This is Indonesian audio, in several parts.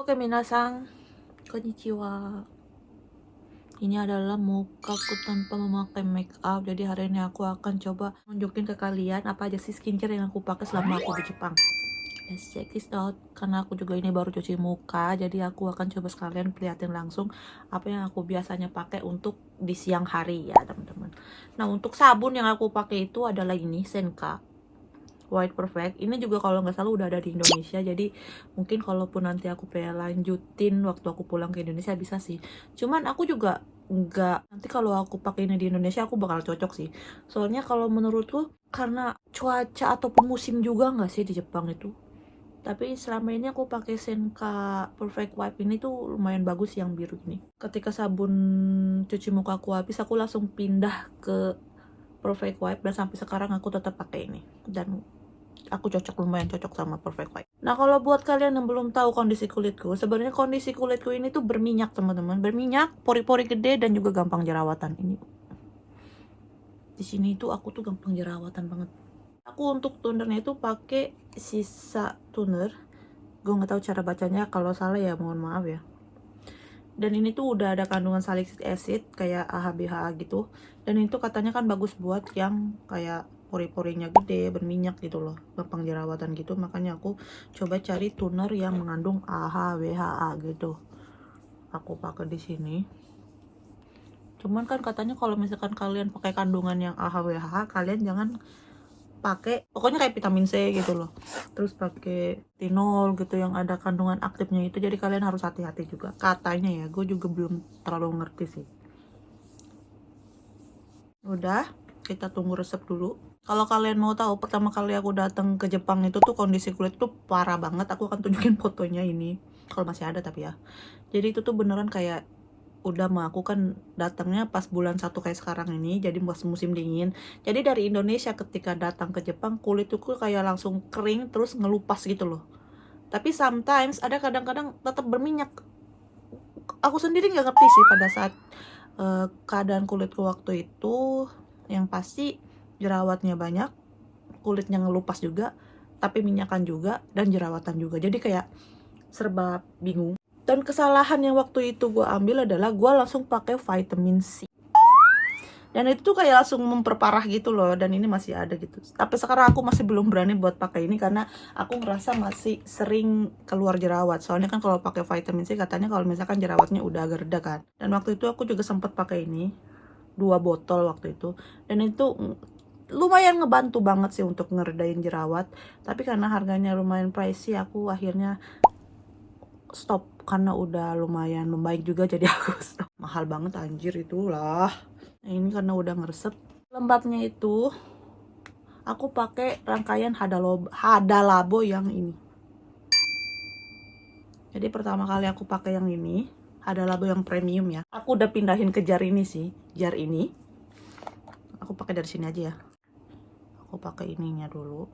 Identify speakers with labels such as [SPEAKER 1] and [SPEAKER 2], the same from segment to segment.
[SPEAKER 1] Oke, minasang, konnichiwa. Ini adalah mukaku tanpa memakai make up. Jadi hari ini aku akan coba nunjukin ke kalian apa aja sih skincare yang aku pakai selama aku di Jepang. Let's check this out. Karena aku juga ini baru cuci muka, jadi aku akan coba sekalian liatin langsung apa yang aku biasanya pakai untuk di siang hari ya, teman-teman. Nah, untuk sabun yang aku pakai itu adalah ini Senka White Perfect. Ini juga kalau nggak salah udah ada di Indonesia, jadi mungkin kalaupun nanti aku pengen lanjutin waktu aku pulang ke Indonesia bisa sih. Cuman aku juga nggak, nanti kalau aku pakai ini di Indonesia aku bakal cocok sih. Soalnya kalau menurutku karena cuaca ataupun musim juga nggak sih di Jepang itu. Tapi selama ini aku pakai Senka Perfect Wipe ini tuh lumayan bagus yang biru ini. Ketika sabun cuci muka aku habis, aku langsung pindah ke Perfect Wipe dan sampai sekarang aku tetap pakai ini. Dan aku lumayan cocok sama Perfect White. Nah, kalau buat kalian yang belum tahu kondisi kulitku, sebenarnya kondisi kulitku ini tuh berminyak, teman-teman. Berminyak, pori-pori gede dan juga gampang jerawatan. Ini di sini tuh aku tuh gampang jerawatan banget. Aku untuk tonernya itu pakai sisa toner. Gue nggak tahu cara bacanya, kalau salah ya mohon maaf ya. Dan ini tuh udah ada kandungan salicylic acid kayak AHA/BHA gitu. Dan itu katanya kan bagus buat yang kayak pori-porinya gede, berminyak gitu loh, gampang jerawatan gitu. Makanya aku coba cari toner yang mengandung AHA/BHA gitu. Aku pakai di sini. Cuman kan katanya kalau misalkan kalian pakai kandungan yang AHA/BHA, kalian jangan pakai pokoknya kayak vitamin C gitu loh, terus pakai tinol gitu yang ada kandungan aktifnya itu, jadi kalian harus hati-hati juga katanya ya. Gue juga belum terlalu ngerti sih. Udah, kita tunggu resep dulu. Kalau kalian mau tahu, pertama kali aku datang ke Jepang itu tuh kondisi kulit tuh parah banget. Aku akan tunjukin fotonya ini kalau masih ada tapi ya. Jadi itu tuh beneran kayak udah mah, aku kan datangnya pas bulan 1 kayak sekarang ini, jadi pas musim dingin. Jadi dari Indonesia ketika datang ke Jepang, kulit tuh kayak langsung kering terus ngelupas gitu loh. Tapi sometimes ada kadang-kadang tetap berminyak. Aku sendiri nggak ngerti sih pada saat keadaan kulitku waktu itu. Yang pasti jerawatnya banyak, kulitnya ngelupas juga, tapi minyakan juga, dan jerawatan juga. Jadi kayak serba bingung. Dan kesalahan yang waktu itu gue ambil adalah gue langsung pakai vitamin C. Dan itu tuh kayak langsung memperparah gitu loh. Dan ini masih ada gitu. Tapi sekarang aku masih belum berani buat pakai ini karena aku ngerasa masih sering keluar jerawat. Soalnya kan kalau pakai vitamin C katanya kalau misalkan jerawatnya udah agak reda kan. Dan waktu itu aku juga sempat pakai ini 2 botol waktu itu. Dan itu lumayan ngebantu banget sih untuk ngeredain jerawat. Tapi karena harganya lumayan pricey, aku akhirnya stop karena udah lumayan membaik juga, jadi aku stop. Mahal banget anjir itulah. Nah, ini karena udah ngeresep. Lembabnya itu aku pakai rangkaian Hada Labo yang ini. Jadi pertama kali aku pakai yang ini, Hada Labo yang premium ya. Aku udah pindahin ke jar ini sih, jar ini. Aku pakai dari sini aja ya. Aku pakai ininya dulu.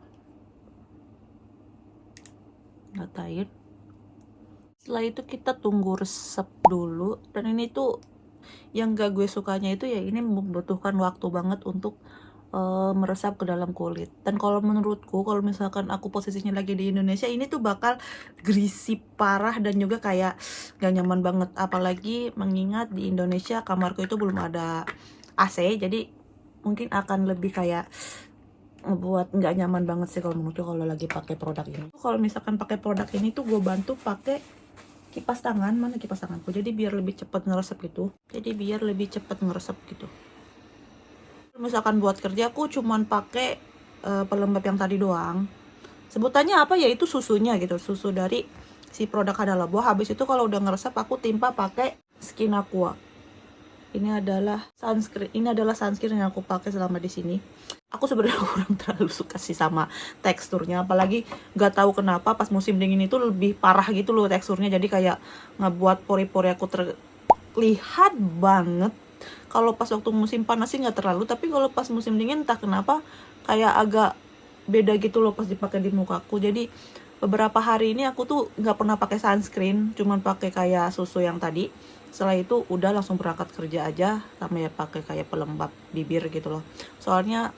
[SPEAKER 1] Ngatain. Setelah itu kita tunggu resep dulu. Dan ini tuh yang gak gue sukanya itu ya, ini membutuhkan waktu banget untuk meresap ke dalam kulit. Dan kalau menurutku, kalau misalkan aku posisinya lagi di Indonesia, ini tuh bakal greasy parah dan juga kayak gak nyaman banget. Apalagi mengingat di Indonesia kamarku itu belum ada AC, jadi mungkin akan lebih kayak ngebuat nggak nyaman banget sih kalau menurutku kalau lagi pakai produk ini. Kalau misalkan pakai produk ini tuh gue bantu pakai kipas tangan. Mana kipas tanganku? Jadi biar lebih cepat ngeresep gitu. Misalkan buat kerja aku cuman pakai pelembab yang tadi doang. Sebutannya apa ya, itu susunya gitu, susu dari si produk Hada Labo. Habis itu kalau udah ngeresep aku timpa pakai Skin Aqua. Ini adalah sunscreen yang aku pakai selama di sini. Aku sebenarnya kurang terlalu suka sih sama teksturnya, apalagi nggak tahu kenapa pas musim dingin itu lebih parah gitu loh teksturnya. Jadi kayak ngebuat pori-pori aku terlihat banget. Kalau pas waktu musim panas sih nggak terlalu, tapi kalau pas musim dingin entah kenapa kayak agak beda gitu loh pas dipakai di mukaku. Jadi beberapa hari ini aku tuh nggak pernah pakai sunscreen, cuman pakai kayak susu yang tadi. Setelah itu udah langsung berangkat kerja aja, sama ya pakai kayak pelembab bibir gitu loh. Soalnya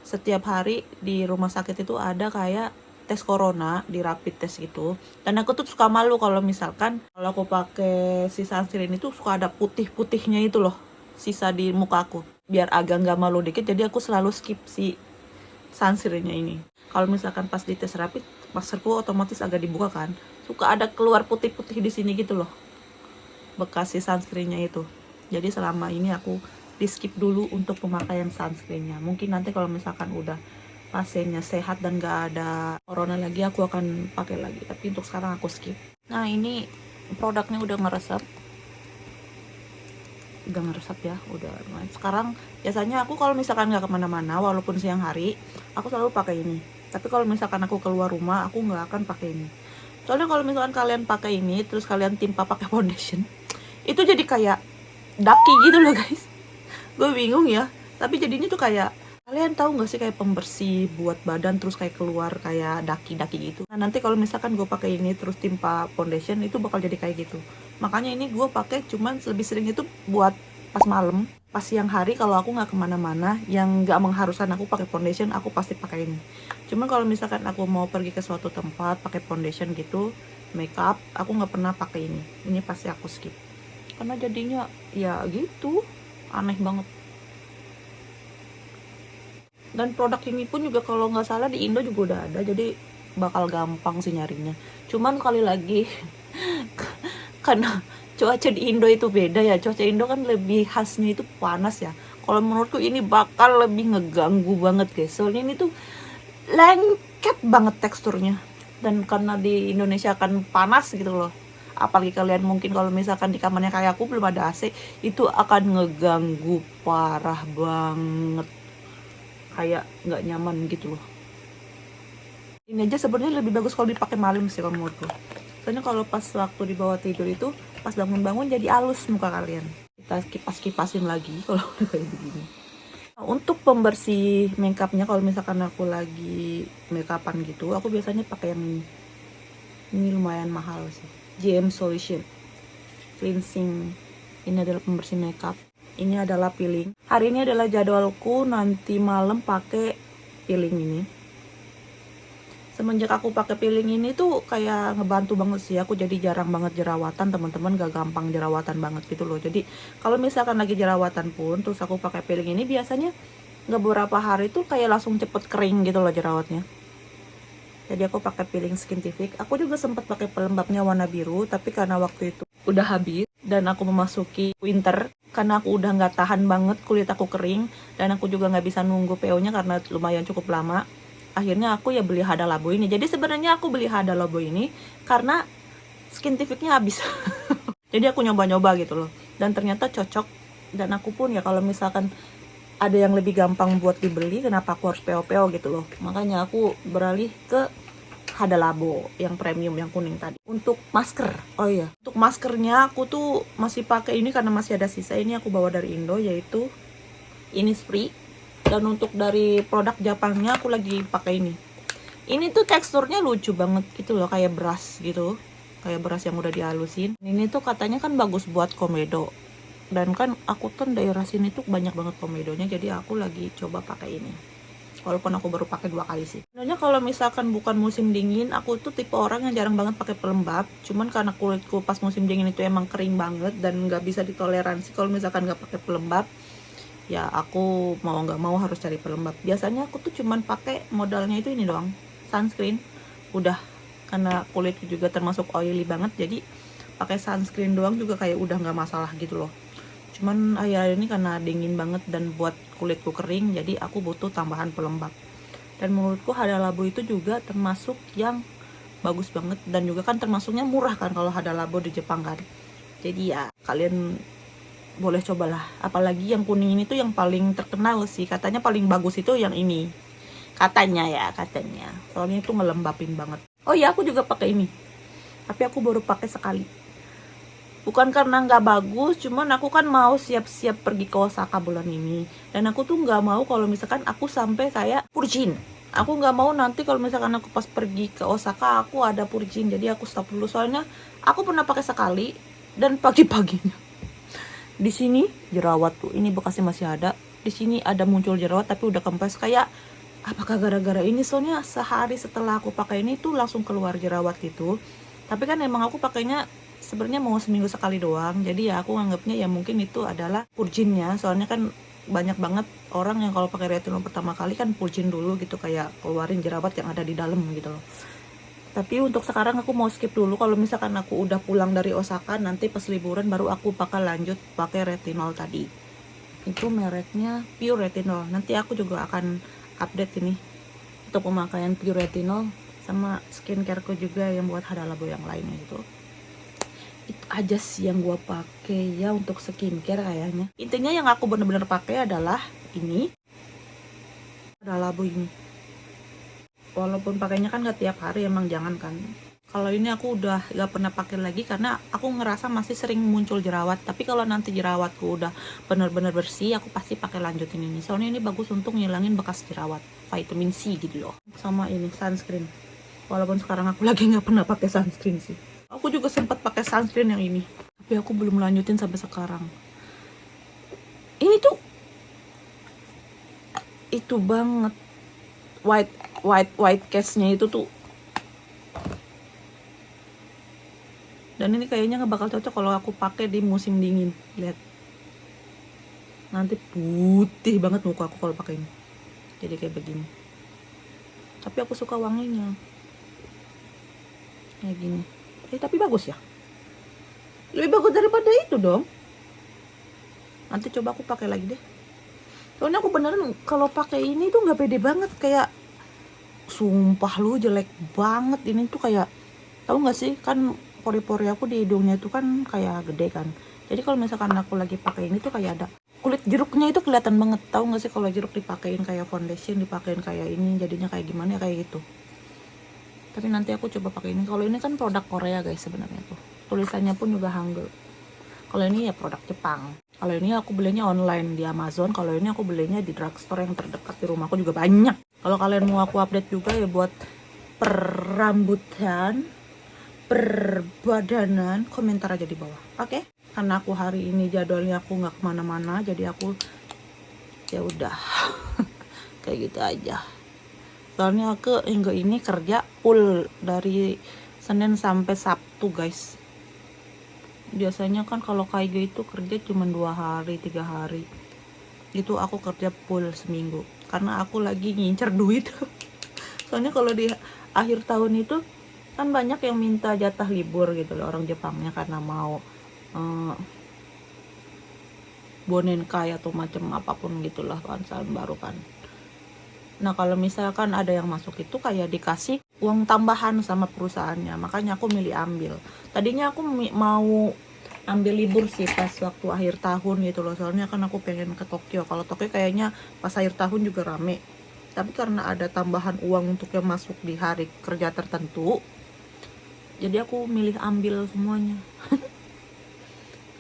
[SPEAKER 1] setiap hari di rumah sakit itu ada kayak tes corona, di rapid test gitu. Dan aku tuh suka malu kalau misalkan kalau aku pakai si sunscreen itu suka ada putih-putihnya itu loh, sisa di muka aku. Biar agak nggak malu dikit, jadi aku selalu skip si sunscreennya ini. Kalau misalkan pas di tes rapid, maskerku otomatis agak dibuka kan, suka ada keluar putih-putih di sini gitu loh, bekas si sunscreennya itu. Jadi selama ini aku di skip dulu untuk pemakaian sunscreennya. Mungkin nanti kalau misalkan udah pasiennya sehat dan gak ada corona lagi, aku akan pakai lagi, tapi untuk sekarang aku skip. Nah, ini produknya udah ngeresep ya, udah. Sekarang biasanya aku kalau misalkan nggak kemana-mana, walaupun siang hari, aku selalu pakai ini. Tapi kalau misalkan aku keluar rumah, aku nggak akan pakai ini. Soalnya kalau misalkan kalian pakai ini terus kalian timpa pakai foundation, itu jadi kayak daki gitu loh guys. Gue bingung ya, tapi jadinya tuh kayak, kalian tahu nggak sih kayak pembersih buat badan terus kayak keluar kayak daki-daki gitu. Nah, nanti kalau misalkan gue pakai ini terus timpa foundation, itu bakal jadi kayak gitu. Makanya ini gue pakai cuman lebih sering itu buat pas malam, pas siang hari kalau aku nggak kemana-mana yang nggak mengharuskan aku pakai foundation, aku pasti pakai ini. Cuman kalau misalkan aku mau pergi ke suatu tempat pakai foundation gitu, makeup, aku nggak pernah pakai ini. Ini pasti aku skip. Karena jadinya ya gitu, aneh banget. Dan produk ini pun juga kalau nggak salah di Indo juga udah ada, jadi bakal gampang sih nyarinya. Cuman kali lagi karena cuaca di Indo itu beda ya, cuaca Indo kan lebih khasnya itu panas ya. Kalau menurutku ini bakal lebih ngeganggu banget guys, soalnya ini tuh lengket banget teksturnya. Dan karena di Indonesia kan panas gitu loh, apalagi kalian mungkin kalau misalkan di kamarnya kayak aku belum ada AC, itu akan ngeganggu parah banget, kayak nggak nyaman gitu loh. Ini aja sebenarnya lebih bagus kalau dipakai malam sih kalau menurutku. Soalnya kalau pas waktu di bawah tidur itu, pas bangun-bangun jadi halus muka kalian. Kita kipas-kipasin lagi kalau udah kayak begini. Nah, untuk pembersih makeupnya, kalau misalkan aku lagi makeupan gitu, aku biasanya pakai yang ini lumayan mahal sih. JM Solution Cleansing. Ini adalah pembersih makeup. Ini adalah peeling. Hari ini adalah jadwalku nanti malam pakai peeling ini. Semenjak aku pakai peeling ini tuh kayak ngebantu banget sih. Aku jadi jarang banget jerawatan, teman-teman, gak gampang jerawatan banget gitu loh. Jadi kalau misalkan lagi jerawatan pun terus aku pakai peeling ini, biasanya nggak beberapa hari tuh kayak langsung cepet kering gitu loh jerawatnya. Jadi aku pakai peeling Skintific. Aku juga sempat pakai pelembabnya warna biru, tapi karena waktu itu udah habis dan aku memasuki winter, karena aku udah nggak tahan banget kulit aku kering, dan aku juga nggak bisa nunggu PO-nya karena lumayan cukup lama. Akhirnya aku ya beli Hada Labo ini. Jadi sebenarnya aku beli Hada Labo ini karena Skintificnya habis. Jadi aku nyoba-nyoba gitu loh, dan ternyata cocok. Dan aku pun ya kalau misalkan ada yang lebih gampang buat dibeli, kenapa aku harus PO-PO gitu loh. Makanya aku beralih ke Hada Labo yang premium yang kuning tadi. Untuk masker, oh iya, untuk maskernya aku tuh masih pakai ini karena masih ada sisa. Ini aku bawa dari Indo, yaitu Innisfree. Dan untuk dari produk Jepangnya aku lagi pakai ini. Ini tuh teksturnya lucu banget gitu loh, kayak beras gitu, kayak beras yang udah dihalusin. Ini tuh katanya kan bagus buat komedo, dan kan aku kan daerah sini tuh banyak banget komedonya, jadi aku lagi coba pakai ini. Walaupun aku baru pakai 2 kali sih. Sebenarnya kalau misalkan bukan musim dingin, aku tuh tipe orang yang jarang banget pakai pelembab. Cuman karena kulitku pas musim dingin itu emang kering banget dan nggak bisa ditoleransi kalau misalkan nggak pakai pelembab, ya aku mau nggak mau harus cari pelembab. Biasanya aku tuh cuman pakai modalnya itu ini doang, sunscreen. Udah, karena kulitku juga termasuk oily banget, jadi pakai sunscreen doang juga kayak udah nggak masalah gitu loh. Cuman akhir-akhir ini karena dingin banget dan buat kulitku kering, jadi aku butuh tambahan pelembab. Dan menurutku Hada Labo itu juga termasuk yang bagus banget, dan juga kan termasuknya murah kan kalau Hada Labo di Jepang kan. Jadi ya kalian boleh cobalah. Apalagi yang kuning ini tuh yang paling terkenal sih, katanya paling bagus itu yang ini, katanya ya, katanya. Soalnya itu ngelembapin banget. Oh iya, aku juga pakai ini, tapi aku baru pakai sekali. Bukan karena nggak bagus, cuman aku kan mau siap-siap pergi ke Osaka bulan ini, dan aku tuh nggak mau kalau misalkan aku sampai kayak purjin. Aku nggak mau nanti kalau misalkan aku pas pergi ke Osaka aku ada purjin, jadi aku stop dulu. Soalnya aku pernah pakai sekali dan pagi-paginya di sini jerawat tuh, ini bekasnya masih ada. Di sini ada muncul jerawat tapi udah kempes, kayak apakah gara-gara ini, soalnya sehari setelah aku pakai ini tuh langsung keluar jerawat gitu. Tapi kan emang aku pakainya sebenarnya mau seminggu sekali doang, jadi ya aku nganggapnya ya mungkin itu adalah purjinnya. Soalnya kan banyak banget orang yang kalau pakai retinol pertama kali kan purjin dulu gitu, kayak keluarin jerawat yang ada di dalam gitu loh. Tapi untuk sekarang aku mau skip dulu. Kalau misalkan aku udah pulang dari Osaka, nanti pas liburan baru aku bakal lanjut pakai retinol tadi. Itu mereknya Pure Retinol. Nanti aku juga akan update ini untuk pemakaian Pure Retinol sama skincareku juga yang buat Hada Labo yang lainnya gitu. Itu aja sih yang gua pakai ya untuk skincare kayaknya. Intinya yang aku bener-bener pakai adalah ini, Hada Labo ini. Walaupun pakainya kan gak tiap hari, emang jangan kan. Kalau ini aku udah gak pernah pakai lagi karena aku ngerasa masih sering muncul jerawat. Tapi kalau nanti jerawatku udah bener-bener bersih, aku pasti pakai lanjutin ini. Soalnya ini bagus untuk ngilangin bekas jerawat, vitamin C gitu loh. Sama ini sunscreen. Walaupun sekarang aku lagi gak pernah pakai sunscreen sih. Aku juga sempat pakai sunscreen yang ini, tapi aku belum lanjutin sampai sekarang. Ini tuh itu banget, white case-nya itu tuh. Dan ini kayaknya nggak bakal cocok kalau aku pakai di musim dingin. Lihat, nanti putih banget muka aku kalau pakai ini. Jadi kayak begini. Tapi aku suka wanginya kayak gini. Tapi bagus ya, lebih bagus daripada itu dong. Nanti coba aku pakai lagi deh. Soalnya aku beneran kalau pakai ini tuh nggak pede banget, kayak sumpah lu jelek banget ini tuh. Kayak tahu nggak sih, kan pori-pori aku di hidungnya itu kan kayak gede kan. Jadi kalau misalkan aku lagi pakai ini tuh kayak ada kulit jeruknya itu kelihatan banget. Tahu nggak sih kalau jeruk dipakein kayak foundation, dipakein kayak ini, jadinya kayak gimana ya, kayak gitu. Tapi nanti aku coba pakai ini. Kalau ini kan produk Korea guys sebenarnya tuh. Tulisannya pun juga Hangul. Kalau ini ya produk Jepang. Kalau ini aku belinya online di Amazon. Kalau ini aku belinya di drugstore yang terdekat di rumahku juga banyak. Kalau kalian mau aku update juga ya buat perambutan, perbadanan, komentar aja di bawah. Oke? Karena aku hari ini jadwalnya aku nggak kemana-mana, jadi aku ya udah kayak gitu aja. Soalnya aku minggu ini kerja full dari Senin sampai Sabtu guys. Biasanya kan kalau kayak gitu kerja cuma 2 hari 3 hari. Itu aku kerja full seminggu karena aku lagi ngincer duit. Soalnya kalau di akhir tahun itu kan banyak yang minta jatah libur gitu loh, orang Jepangnya, karena mau bonenkai atau macam apapun gitulah kan, tahun baru kan. Nah kalau misalkan ada yang masuk itu kayak dikasih uang tambahan sama perusahaannya, makanya aku milih ambil. Tadinya aku mau ambil libur sih pas waktu akhir tahun gitu loh, soalnya kan aku pengen ke Tokyo. Kalau Tokyo kayaknya pas akhir tahun juga rame. Tapi karena ada tambahan uang untuk yang masuk di hari kerja tertentu, jadi aku milih ambil semuanya.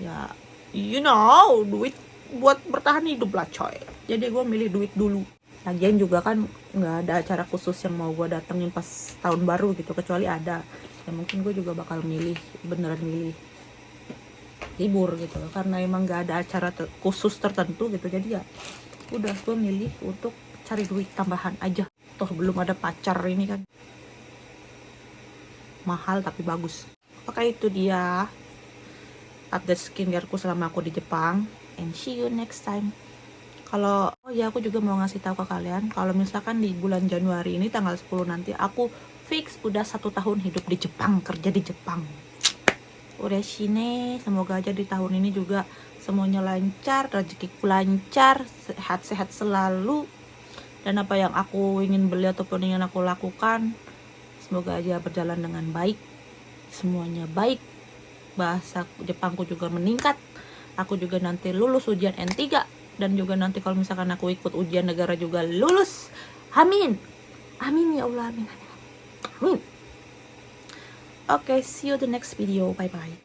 [SPEAKER 1] Ya, you know, duit buat bertahan hidup lah coy. Jadi gue milih duit dulu. Lagian juga kan nggak ada acara khusus yang mau gue datengin pas tahun baru gitu, kecuali ada. Ya mungkin gue juga bakal beneran milih libur gitu loh, karena emang nggak ada acara khusus tertentu gitu. Jadi ya udah gue milih untuk cari duit tambahan aja. Toh belum ada pacar ini kan, mahal tapi bagus. Oke, itu dia update skincareku selama aku di Jepang, and see you next time. Kalau aku juga mau ngasih tahu ke kalian, kalau misalkan di bulan Januari ini tanggal 10 nanti aku fix udah 1 tahun hidup di Jepang, kerja di Jepang. Udah sini, semoga aja di tahun ini juga semuanya lancar, rezekiku lancar, sehat-sehat selalu, dan apa yang aku ingin beli ataupun ingin aku lakukan semoga aja berjalan dengan baik, semuanya baik. Bahasa Jepangku juga meningkat, aku juga nanti lulus ujian N3, dan juga nanti kalau misalkan aku ikut ujian negara juga lulus. Amin, amin ya Allah, amin, amin, amin. Oke, see you the next video, bye bye.